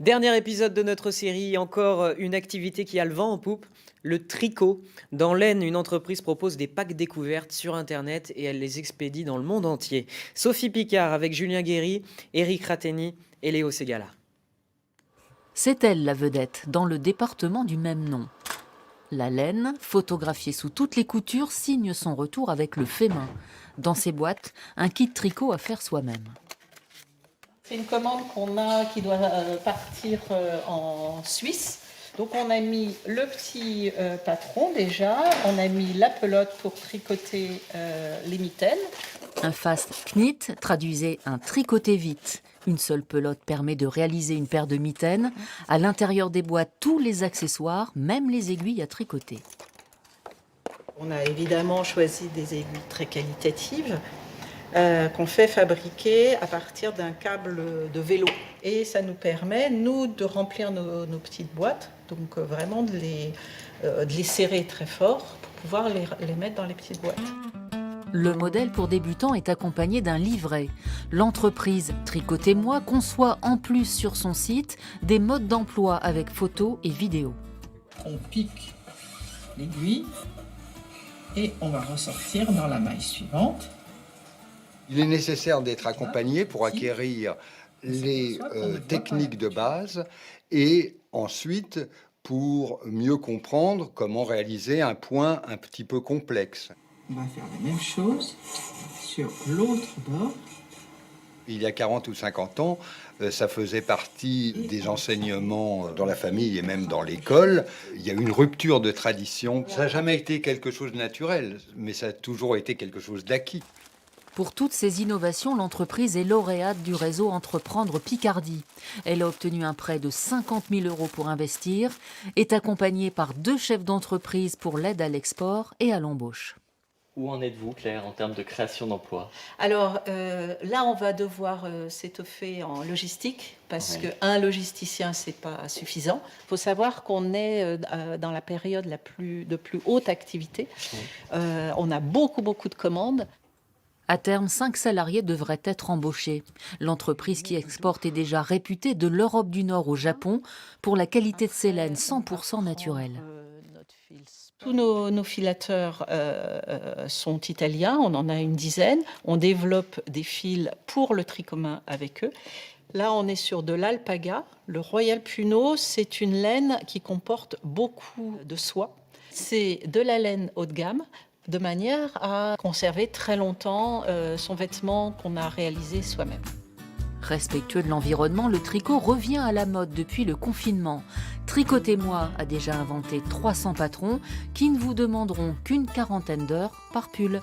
Dernier épisode de notre série, encore une activité qui a le vent en poupe, le tricot. Dans l'Aisne, une entreprise propose des packs découvertes sur Internet et elle les expédie dans le monde entier. Sophie Picard avec Julien Guéry, Éric Rateni et Léo Ségala. C'est elle la vedette, dans le département du même nom. La laine, photographiée sous toutes les coutures, signe son retour avec le fait main. Dans ses boîtes, un kit tricot à faire soi-même. C'est une commande qu'on a qui doit partir en Suisse. Donc on a mis le petit patron déjà, on a mis la pelote pour tricoter les mitaines. Un fast knit traduisait un tricoter vite. Une seule pelote permet de réaliser une paire de mitaines. À l'intérieur des boîtes, tous les accessoires, même les aiguilles à tricoter. On a évidemment choisi des aiguilles très qualitatives qu'on fait fabriquer à partir d'un câble de vélo. Et ça nous permet, nous, de remplir nos petites boîtes, donc vraiment de les serrer très fort pour pouvoir les mettre dans les petites boîtes. Le modèle pour débutants est accompagné d'un livret. L'entreprise Tricotez-moi conçoit en plus sur son site des modes d'emploi avec photos et vidéos. On pique l'aiguille et on va ressortir dans la maille suivante. Il est nécessaire d'être accompagné pour acquérir les techniques de base et ensuite pour mieux comprendre comment réaliser un point un petit peu complexe. On va faire la même chose sur l'autre bord. Il y a 40 ou 50 ans, ça faisait partie des enseignements dans la famille et même dans l'école. Il y a eu une rupture de tradition. Ça n'a jamais été quelque chose de naturel, mais ça a toujours été quelque chose d'acquis. Pour toutes ces innovations, l'entreprise est lauréate du réseau Entreprendre Picardie. Elle a obtenu un prêt de 50 000 € pour investir, est accompagnée par 2 chefs d'entreprise pour l'aide à l'export et à l'embauche. Où en êtes-vous, Claire, en termes de création d'emplois? Alors là, on va devoir s'étoffer en logistique parce Oui. qu'un logisticien, c'est pas suffisant. Il faut savoir qu'on est dans la période de plus haute activité. On a beaucoup de commandes. À terme, 5 salariés devraient être embauchés. L'entreprise qui exporte est déjà réputée de l'Europe du Nord au Japon pour la qualité de ses laines 100% naturelles. Tous nos filateurs sont italiens, on en a une dizaine. On développe des fils pour le tricot avec eux. Là, on est sur de l'alpaga. Le Royal Puno, c'est une laine qui comporte beaucoup de soie. C'est de la laine haut de gamme, de manière à conserver très longtemps son vêtement qu'on a réalisé soi-même. Respectueux de l'environnement, le tricot revient à la mode depuis le confinement. Tricotez-moi a déjà inventé 300 patrons qui ne vous demanderont qu'une quarantaine d'heures par pull.